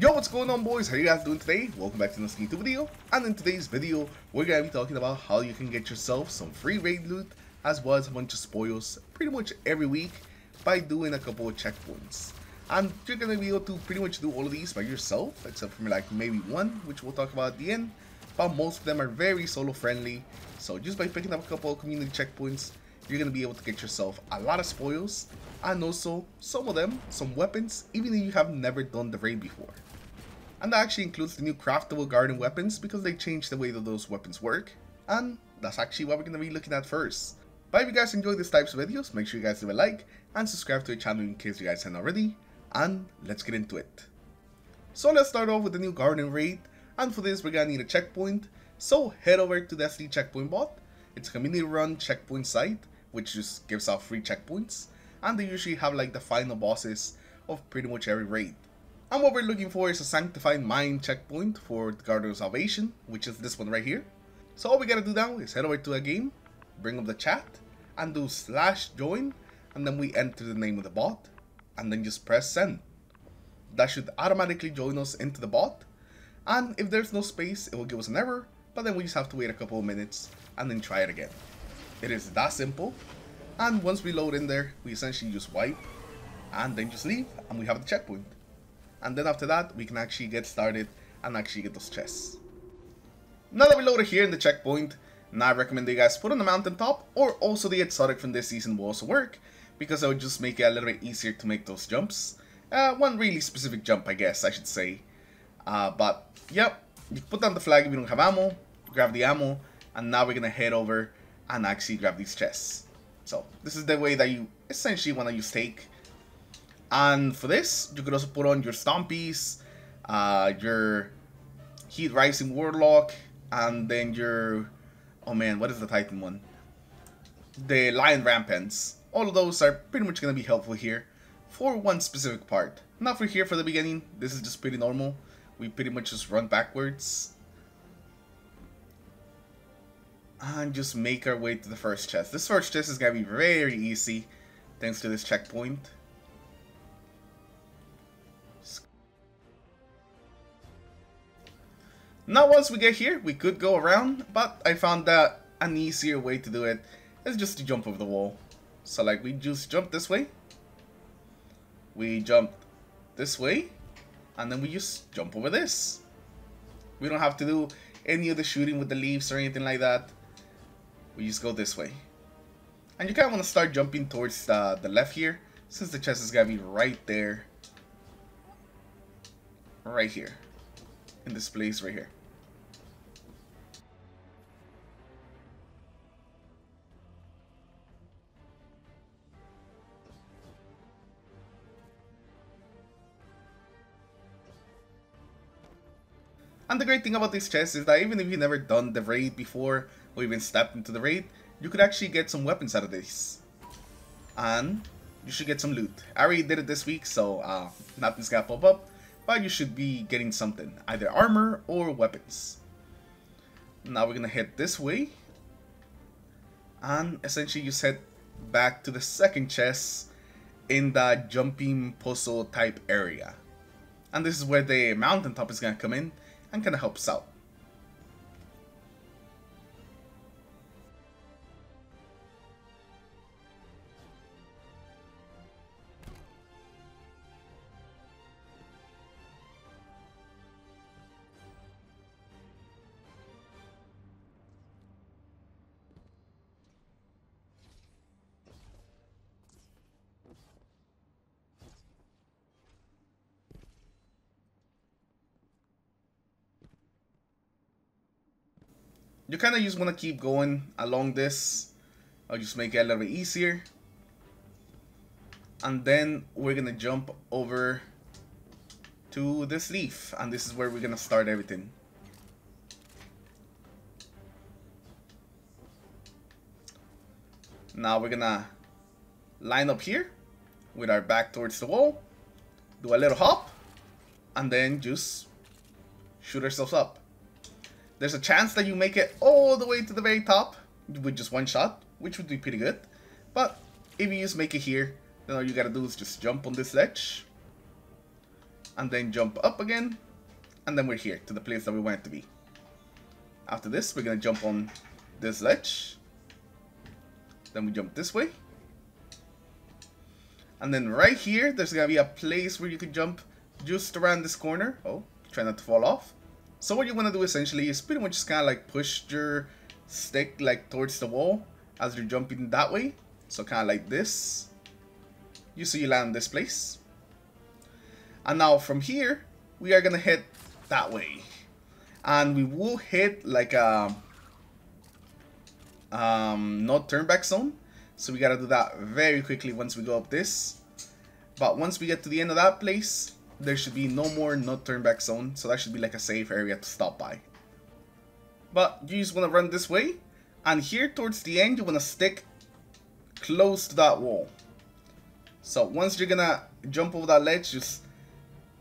Yo, what's going on, boys? How you guys doing today? Welcome back to this YouTube video. And in today's video, we're gonna be talking about how you can get yourself some free raid loot as well as a bunch of spoils pretty much every week by doing a couple of checkpoints. And you're gonna be able to pretty much do all of these by yourself, except for like maybe one, which we'll talk about at the end. But most of them are very solo friendly. So just by picking up a couple of community checkpoints, you're gonna be able to get yourself a lot of spoils, and also some of them, some weapons, even if you have never done the raid before. And that actually includes the new craftable garden weapons because they changed the way that those weapons work, and that's actually what we're gonna be looking at first. But if you guys enjoy these types of videos, make sure you guys leave a like and subscribe to the channel in case you guys haven't already, and let's get into it. So let's start off with the new garden raid, and for this we're gonna need a checkpoint. So head over to the SD checkpoint bot. It's a community run checkpoint site which just gives out free checkpoints, and they usually have like the final bosses of pretty much every raid. And what we're looking for is a sanctified mine checkpoint for the Garden of Salvation, which is this one right here. So all we gotta do now is head over to a game, bring up the chat, and do /join, and then we enter the name of the bot, and then just press send. That should automatically join us into the bot, and if there's no space it will give us an error, but then we just have to wait a couple of minutes and then try it again. It is that simple, and once we load in there, we essentially just wipe, and then just leave, and we have the checkpoint. And then after that, we can actually get started and actually get those chests. Now that we loaded here in the checkpoint, now I recommend that you guys put on the mountaintop, or also the exotic from this season will also work, because it would just make it a little bit easier to make those jumps. One really specific jump, I guess I should say. But yep, you put down the flag if you don't have ammo, grab the ammo, and now we're gonna head over and actually grab these chests. So this is the way that you essentially want to use take. And for this, you could also put on your Stompies, your Heat Rising Warlock, and then your, oh man, what is the Titan one? The Lion Rampants. All of those are pretty much going to be helpful here for one specific part. Not for here for the beginning, this is just pretty normal. We pretty much just run backwards and just make our way to the first chest. This first chest is going to be very easy thanks to this checkpoint. Now once we get here, we could go around, but I found that an easier way to do it is just to jump over the wall. So like we just jump this way, we jump this way, and then we just jump over this. We don't have to do any of the shooting with the leaves or anything like that. We just go this way. And you kind of want to start jumping towards the left here, since the chest is going to be right there. Right here. In this place right here. And the great thing about these chests is that even if you've never done the raid before, or even stepped into the raid, you could actually get some weapons out of this. And you should get some loot. I already did it this week, so nothing's gonna pop up, but you should be getting something, either armor or weapons. Now we're gonna head this way, and essentially just head back to the second chest in the jumping puzzle type area. And this is where the mountaintop is gonna come in and kind of helps out. You kind of just want to keep going along this. I'll just make it a little bit easier. And then we're going to jump over to this leaf. And this is where we're going to start everything. Now we're going to line up here with our back towards the wall. Do a little hop. And then just shoot ourselves up. There's a chance that you make it all the way to the very top with just one shot, which would be pretty good. But if you just make it here, then all you gotta do is just jump on this ledge, and then jump up again, and then we're here to the place that we want it to be. After this, we're gonna jump on this ledge, then we jump this way, and then right here there's gonna be a place where you can jump just around this corner. Oh, try not to fall off. So what you want to do essentially is pretty much just kind of like push your stick like towards the wall as you're jumping that way. So kind of like this. You land this place. And now from here, we are going to hit that way. And we will hit like a no turn back zone. So we got to do that very quickly once we go up this. But once we get to the end of that place, there should be no more no turn back zone. So that should be like a safe area to stop by. But you just want to run this way. And here towards the end, you want to stick close to that wall. So once you're going to jump over that ledge, just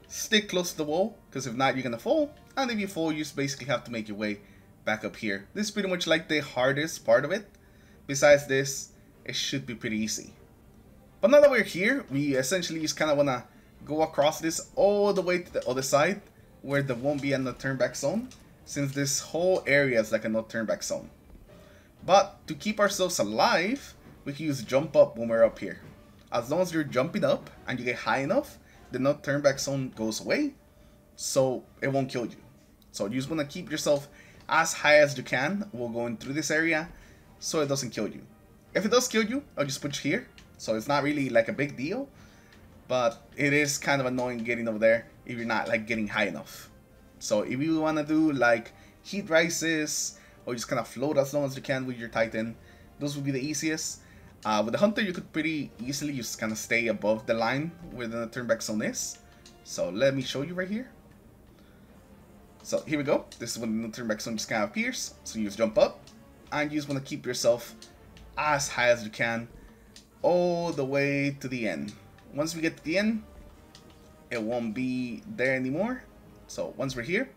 stick close to the wall. Because if not, you're going to fall. And if you fall, you just basically have to make your way back up here. This is pretty much like the hardest part of it. Besides this, it should be pretty easy. But now that we're here, we essentially just kind of want to go across this all the way to the other side where there won't be a no turn back zone, since this whole area is like a no turn back zone. But to keep ourselves alive, we can use jump up when we're up here. As long as you're jumping up and you get high enough, the no turn back zone goes away, so it won't kill you. So you just want to keep yourself as high as you can while going through this area so it doesn't kill you. If it does kill you, I'll just put you here, so it's not really like a big deal. But it is kind of annoying getting over there if you're not like getting high enough. So if you want to do like heat rises or just kind of float as long as you can with your Titan, those would be the easiest. With the Hunter, you could pretty easily just kind of stay above the line where the turn back zone is. So let me show you right here. So here we go. This is when the turn back zone just kind of appears. So you just jump up and you just want to keep yourself as high as you can all the way to the end. Once we get to the end, it won't be there anymore. So once we're here,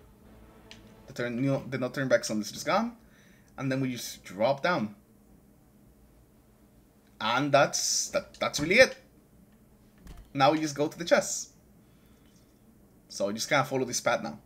the no turn back zone is just gone, and then we just drop down, and that's really it. Now we just go to the chest. So you just kind of follow this path now.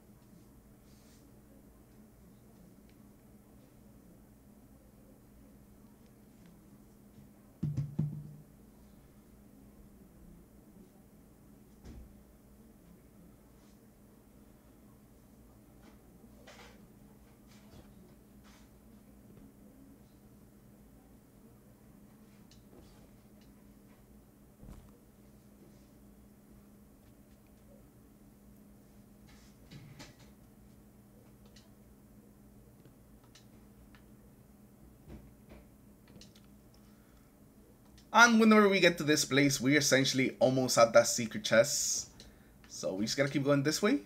And whenever we get to this place, we're essentially almost at that secret chest. So we just gotta keep going this way.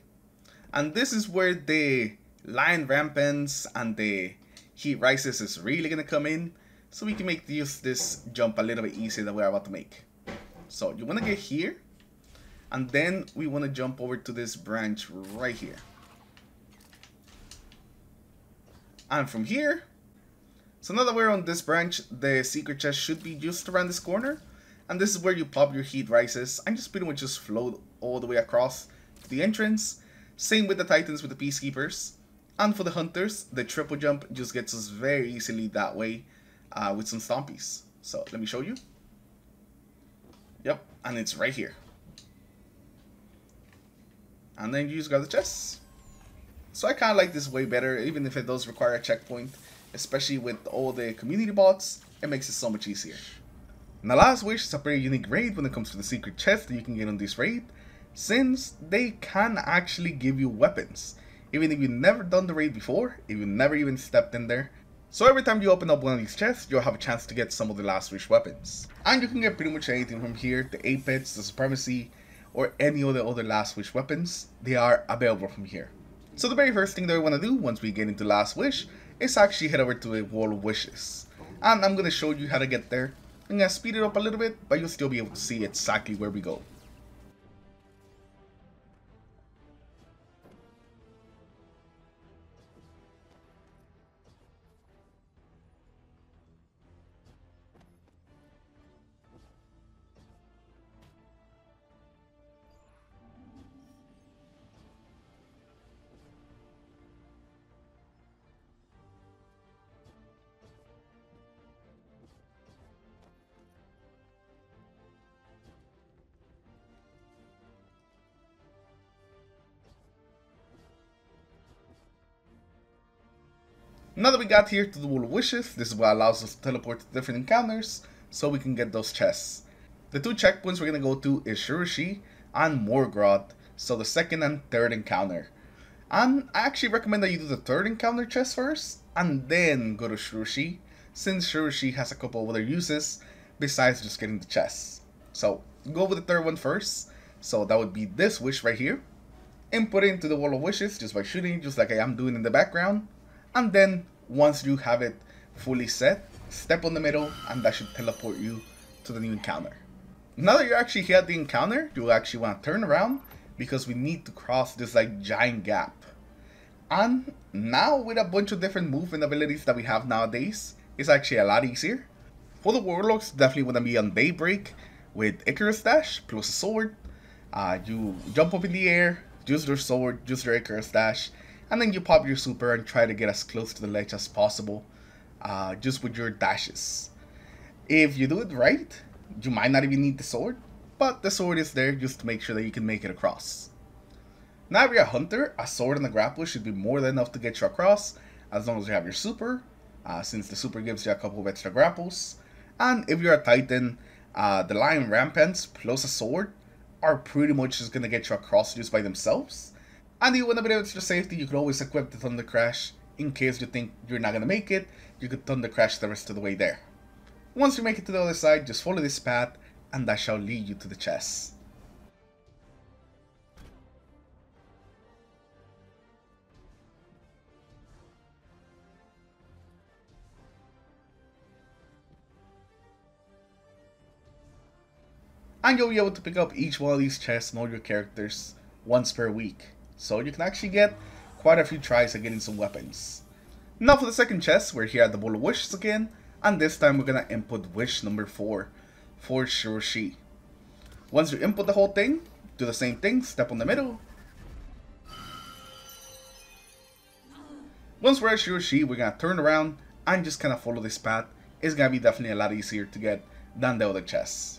And this is where the Lion Rampants and the Heat Rises is really gonna come in. So we can make this jump a little bit easier than we're about to make. So you wanna get here. And then we wanna jump over to this branch right here. And from here, so now that we're on this branch, the secret chest should be just around this corner. And this is where you pop your Heat Rises and just pretty much just float all the way across to the entrance. Same with the Titans with the Peacekeepers. And for the Hunters, the triple jump just gets us very easily that way with some Stompies. So let me show you. Yep, and it's right here. And then you just grab the chest. So I kind of like this way better, even if it does require a checkpoint. Especially with all the community bots, it makes it so much easier. Now Last Wish is a pretty unique raid when it comes to the secret chest that you can get on this raid, since they can actually give you weapons, even if you've never done the raid before, if you've never even stepped in there. So every time you open up one of these chests, you'll have a chance to get some of the Last Wish weapons. And you can get pretty much anything from here, the Apex, the Supremacy, or any of the other Last Wish weapons, they are available from here. So the very first thing that we want to do once we get into Last Wish is actually head over to a Wall of Wishes. And I'm going to show you how to get there. I'm going to speed it up a little bit, but you'll still be able to see exactly where we go. Now that we got here to the Wall of Wishes, this is what allows us to teleport to different encounters so we can get those chests. The two checkpoints we're going to go to is Shurushi and Morgrot, so the second and third encounter. And I actually recommend that you do the third encounter chest first, and then go to Shurushi, since Shurushi has a couple of other uses besides just getting the chests. So go with the third one first, so that would be this wish right here. Input it into the Wall of Wishes just by shooting, just like I am doing in the background. And then once you have it fully set, step on the middle and that should teleport you to the new encounter. Now that you're actually here at the encounter, you'll actually want to turn around because we need to cross this like giant gap. And now with a bunch of different movement abilities that we have nowadays, it's actually a lot easier. For the warlocks, definitely want to be on Daybreak with Icarus Dash plus a sword. You jump up in the air, use their sword, use their Icarus Dash, and then you pop your super and try to get as close to the ledge as possible, just with your dashes. If you do it right, you might not even need the sword, but the sword is there just to make sure that you can make it across. Now if you're a hunter, a sword and a grapple should be more than enough to get you across, as long as you have your super, since the super gives you a couple of extra grapples. And if you're a titan, the lion rampants plus a sword are pretty much just going to get you across just by themselves. And if you want a bit of extra safety, you could always equip the Thunder Crash. In case you think you're not going to make it, you could Thunder Crash the rest of the way there. Once you make it to the other side, just follow this path and that shall lead you to the chest. And you'll be able to pick up each one of these chests and all your characters once per week. So you can actually get quite a few tries at getting some weapons. Now for the second chest, we're here at the Bowl of Wishes again. And this time we're going to input wish number 4 for Shurushi. Once you input the whole thing, do the same thing, step on the middle. Once we're at Shurushi, we're going to turn around and just kind of follow this path. It's going to be definitely a lot easier to get than the other chests.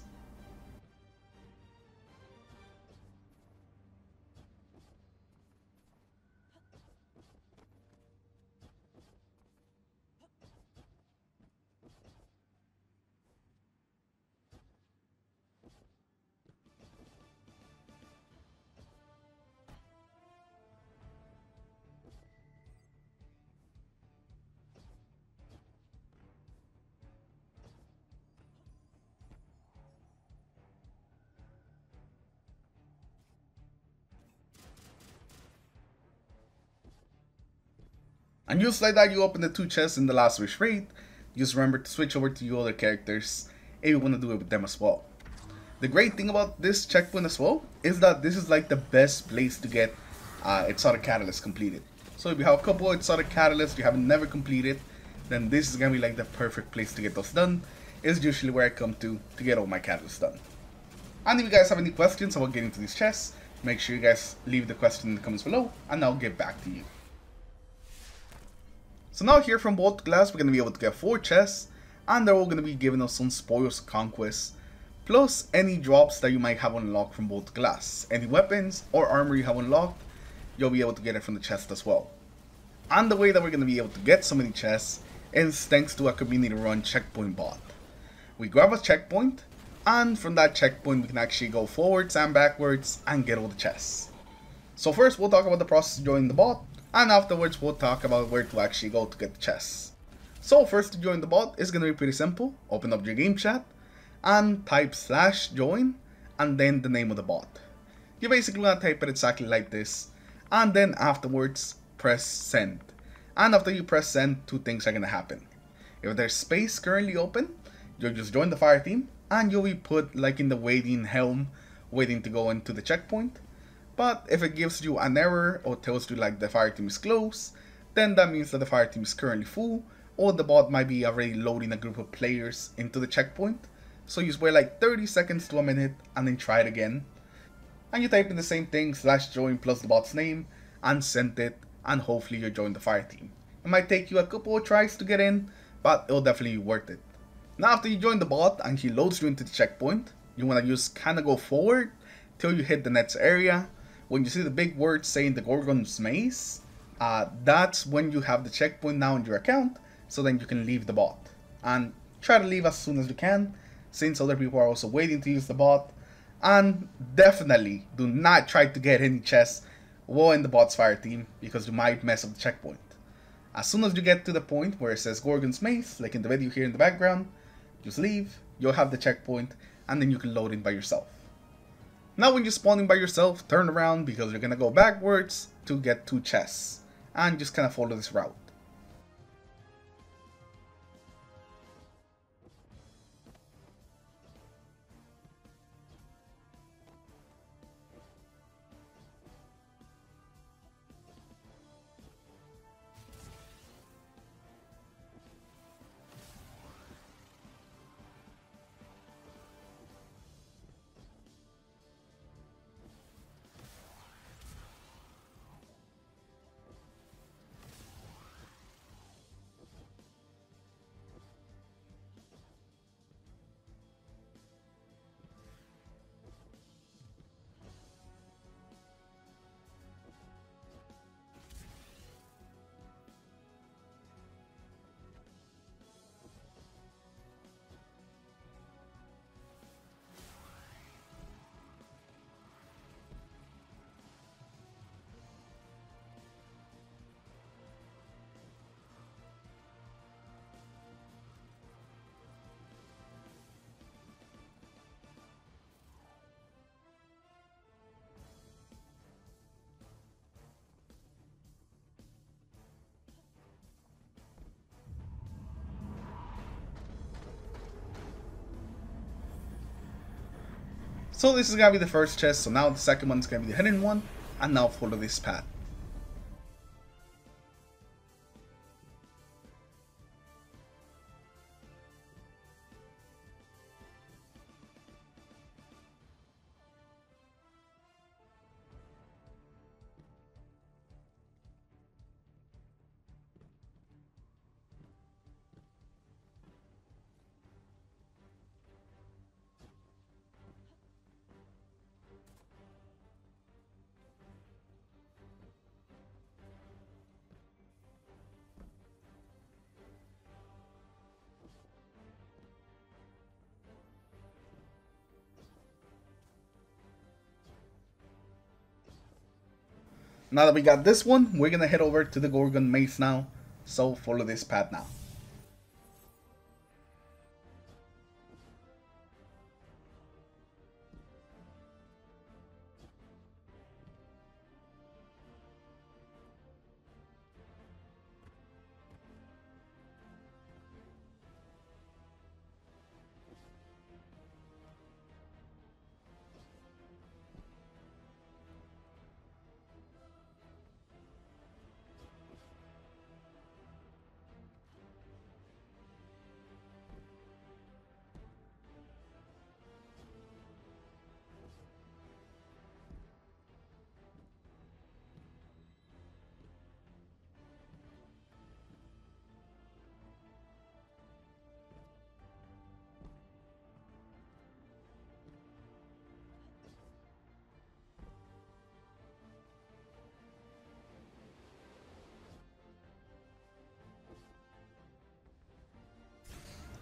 And just like that, you open the two chests in the last wish raid. Just remember to switch over to your other characters if you want to do it with them as well. The great thing about this checkpoint as well is that this is like the best place to get Exotic Catalyst completed. So if you have a couple of Exotic Catalysts you haven't never completed, then this is going to be like the perfect place to get those done. It's usually where I come to get all my catalysts done. And if you guys have any questions about getting to these chests, make sure you guys leave the question in the comments below and I'll get back to you. So now here from Vault Glass, we're going to be able to get 4 chests, and they're all going to be giving us some spoils conquests, plus any drops that you might have unlocked from Vault Glass. Any weapons or armor you have unlocked, you'll be able to get it from the chest as well. And the way that we're going to be able to get so many chests is thanks to a community run checkpoint bot. We grab a checkpoint, and from that checkpoint we can actually go forwards and backwards and get all the chests. So first we'll talk about the process of joining the bot, and afterwards we'll talk about where to actually go to get the chests. So first, to join the bot is going to be pretty simple. Open up your game chat and type /join and then the name of the bot. You basically want to type it exactly like this, and then afterwards press send. And after you press send, 2 things are going to happen. If there's space currently open, you'll just join the fire team and you'll be put like in the waiting helm, waiting to go into the checkpoint. But if it gives you an error or tells you like the fire team is closed, then that means that the fire team is currently full, or the bot might be already loading a group of players into the checkpoint. So you just wait like 30 seconds to a minute and then try it again. And you type in the same thing, /join plus the bot's name, and send it, and hopefully you join the fire team. It might take you a couple of tries to get in, but it'll definitely be worth it. Now after you join the bot and he loads you into the checkpoint, you want to just kind of go forward till you hit the next area. When you see the big word saying the Gorgon's Maze, That's when you have the checkpoint now in your account, so then you can leave the bot. And try to leave as soon as you can, since other people are also waiting to use the bot. And definitely do not try to get any chests while in the bot's fire team, because you might mess up the checkpoint. As soon as you get to the point where it says Gorgon's Maze, like in the video here in the background, just leave, you'll have the checkpoint, and then you can load in by yourself. Now when you're spawning by yourself, turn around because you're gonna go backwards to get 2 chests, and just kind of follow this route. So this is gonna be the first chest, so now the second one's gonna be the hidden one, and now follow this path. Now that we got this one, we're gonna head over to the Gorgon Maze now, so follow this path now.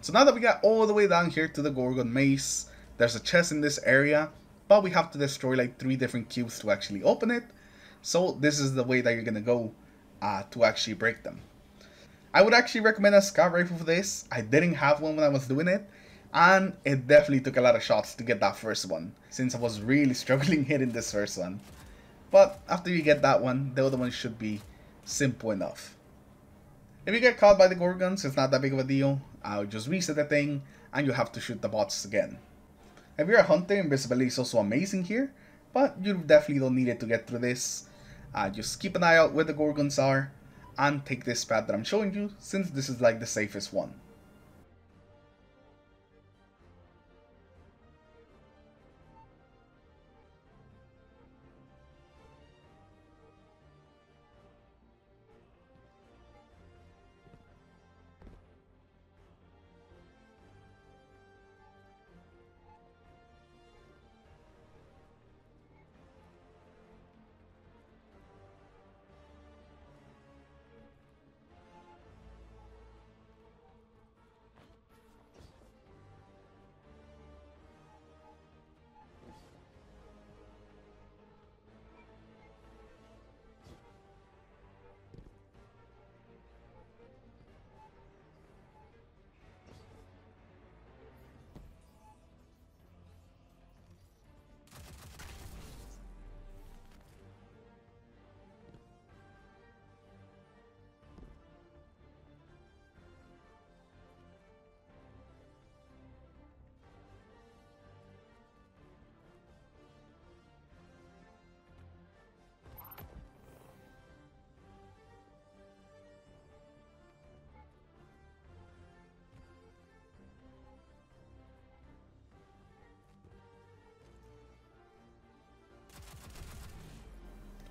So now that we got all the way down here to the Gorgon Maze, there's a chest in this area, but we have to destroy like 3 different cubes to actually open it. So this is the way that you're gonna go to actually break them. I would actually recommend a scout rifle for this. I didn't have one when I was doing it, and it definitely took a lot of shots to get that first one, since I was really struggling hitting this first one. But after you get that one, the other one should be simple enough. If you get caught by the Gorgons, it's not that big of a deal. I'll just reset the thing, and you have to shoot the bots again. If you're a hunter, invisibility is also amazing here, but you definitely don't need it to get through this. Just keep an eye out where the Gorgons are, and take this path that I'm showing you, since this is like the safest one.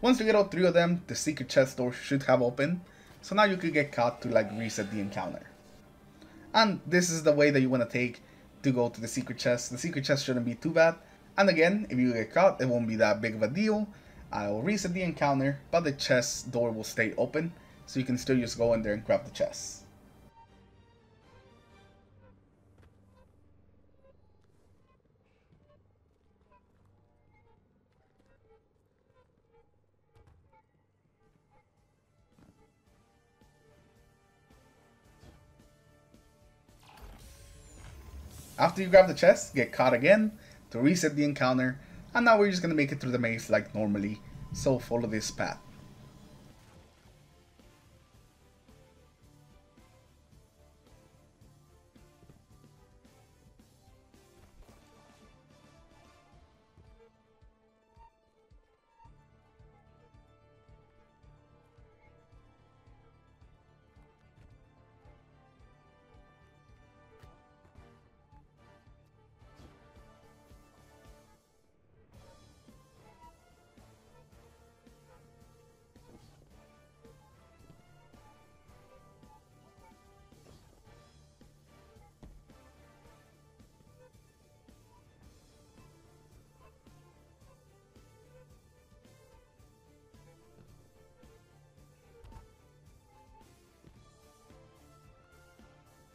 Once you get all 3 of them, the secret chest door should have opened, so now you could get caught to like reset the encounter. And this is the way that you want to take to go to the secret chest. The secret chest shouldn't be too bad, and again, if you get caught, it won't be that big of a deal. I will reset the encounter, but the chest door will stay open, so you can still just go in there and grab the chest. After you grab the chest, get caught again to reset the encounter, and now we're just gonna make it through the maze like normally, so follow this path.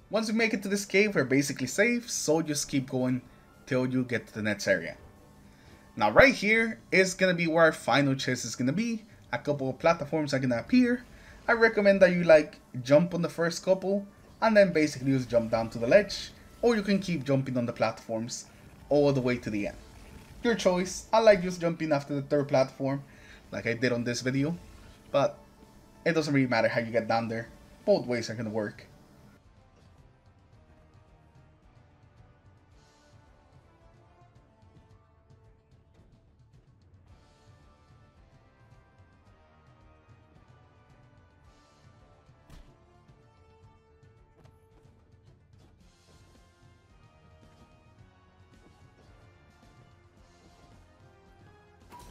Once you make it to this cave, we're basically safe, so just keep going till you get to the next area. Now right here is gonna be where our final chest is gonna be. A couple of platforms are gonna appear. I recommend that you like jump on the first couple and then basically just jump down to the ledge, or you can keep jumping on the platforms all the way to the end. Your choice. I like just jumping after the 3rd platform like I did on this video, but it doesn't really matter how you get down there. Both ways are gonna work.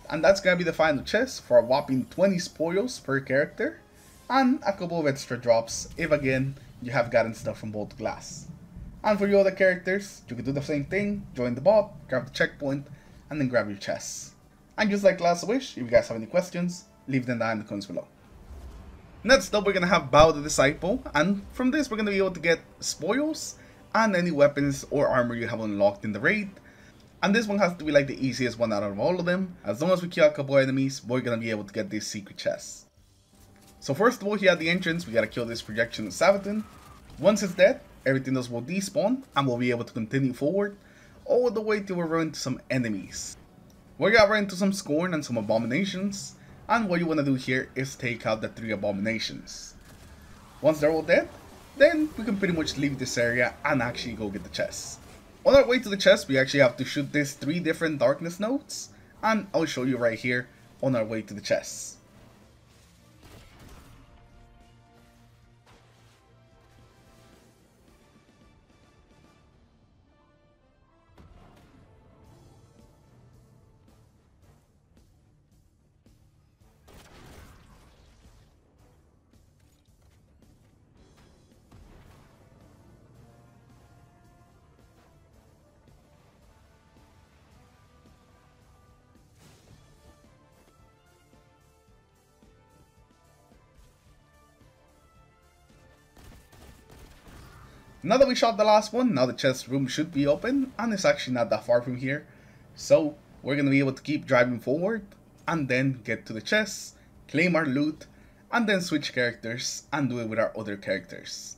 And that's gonna be the final chest for a whopping 20 spoils per character, and a couple of extra drops if again you have gotten stuff from both glass. And for your other characters, you can do the same thing, join the bot, grab the checkpoint, and then grab your chests. And just like last wish, if you guys have any questions, leave them down in the comments below. Next up, we're gonna have Bao the Disciple, and from this we're gonna be able to get spoils and any weapons or armor you have unlocked in the raid. And this one has to be like the easiest one out of all of them. As long as we kill a couple enemies, we're gonna be able to get these secret chests. So first of all, here at the entrance, we gotta kill this projection Sabaton. Once it's dead, everything else will despawn, and we'll be able to continue forward all the way till we run into some enemies. We're gonna run into some Scorn and some Abominations, and what you wanna do here is take out the 3 Abominations. Once they're all dead, then we can pretty much leave this area and actually go get the chests. On our way to the chest, we actually have to shoot these 3 different darkness nodes, and I'll show you right here on our way to the chests. Now that we shot the last one, now the chest room should be open, and it's actually not that far from here. So we're going to be able to keep driving forward, and then get to the chests, claim our loot, and then switch characters, and do it with our other characters.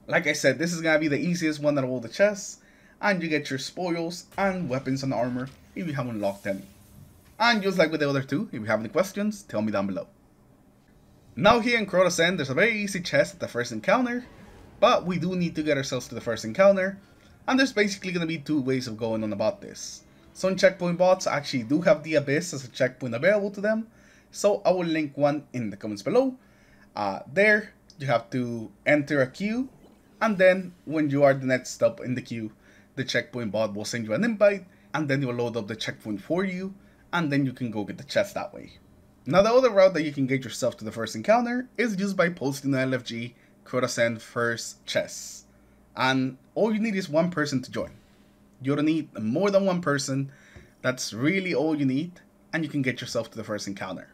Like I said, this is going to be the easiest one out of all the chests, and you get your spoils and weapons and armor if you haven't unlocked any. And just like with the other 2, if you have any questions, tell me down below. Now here in Crota's End, there's a very easy chest at the first encounter. But we do need to get ourselves to the first encounter, and there's basically going to be 2 ways of going on about this. Some checkpoint bots actually do have the Abyss as a checkpoint available to them, so I will link one in the comments below. There, you have to enter a queue, and then when you are the next stop in the queue, the checkpoint bot will send you an invite, and then it will load up the checkpoint for you, and then you can go get the chest that way. Now the other route that you can get yourself to the first encounter is just by posting the LFG Crowd first chest. And all you need is one person to join. You don't need more than one person. That's really all you need, and you can get yourself to the first encounter.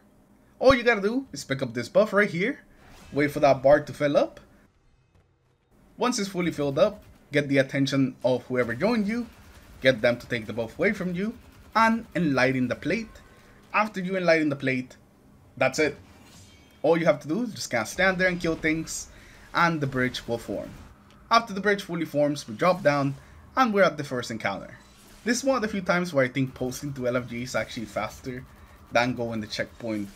All you gotta do is pick up this buff right here, wait for that bar to fill up. Once it's fully filled up, get the attention of whoever joined you, get them to take the buff away from you, and enlighten the plate. After you enlighten the plate, that's it. All you have to do is just kind of stand there and kill things, and the bridge will form. After the bridge fully forms, we drop down, and we're at the first encounter. This is one of the few times where I think posting to LFG is actually faster than going the checkpoint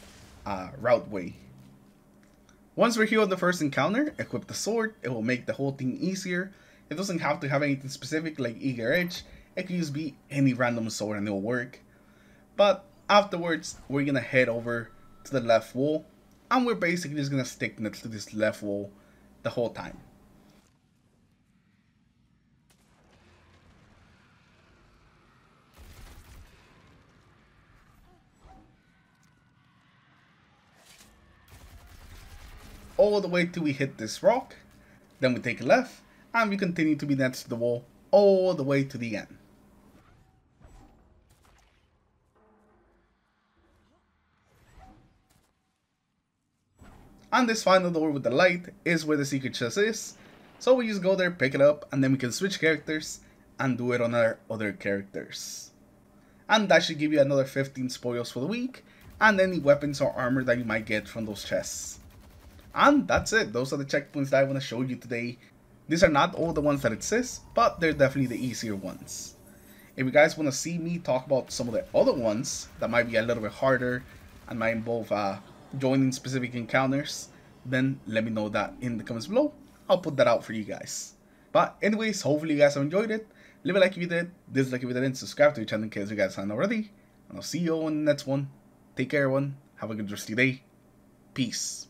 route way. Once we're here on the first encounter, equip the sword. It will make the whole thing easier. It doesn't have to have anything specific like Eager Edge. It can just be any random sword and it will work. But afterwards, we're gonna head over to the left wall, and we're basically just gonna stick next to this left wall the whole time. All the way till we hit this rock, then we take a left, and we continue to be next to the wall all the way to the end. And this final door with the light is where the secret chest is, so we just go there, pick it up, and then we can switch characters and do it on our other characters. And that should give you another 15 spoils for the week, and any weapons or armor that you might get from those chests. And that's it. Those are the checkpoints that I want to show you today. These are not all the ones that exist, but they're definitely the easier ones. If you guys want to see me talk about some of the other ones that might be a little bit harder and might involve joining specific encounters, then let me know that in the comments below. I'll put that out for you guys. But anyways, hopefully you guys have enjoyed it. Leave a like if you did, dislike if you didn't, subscribe to the channel in case you guys haven't already. And I'll see you all in the next one. Take care everyone. Have a good rest of your day. Peace.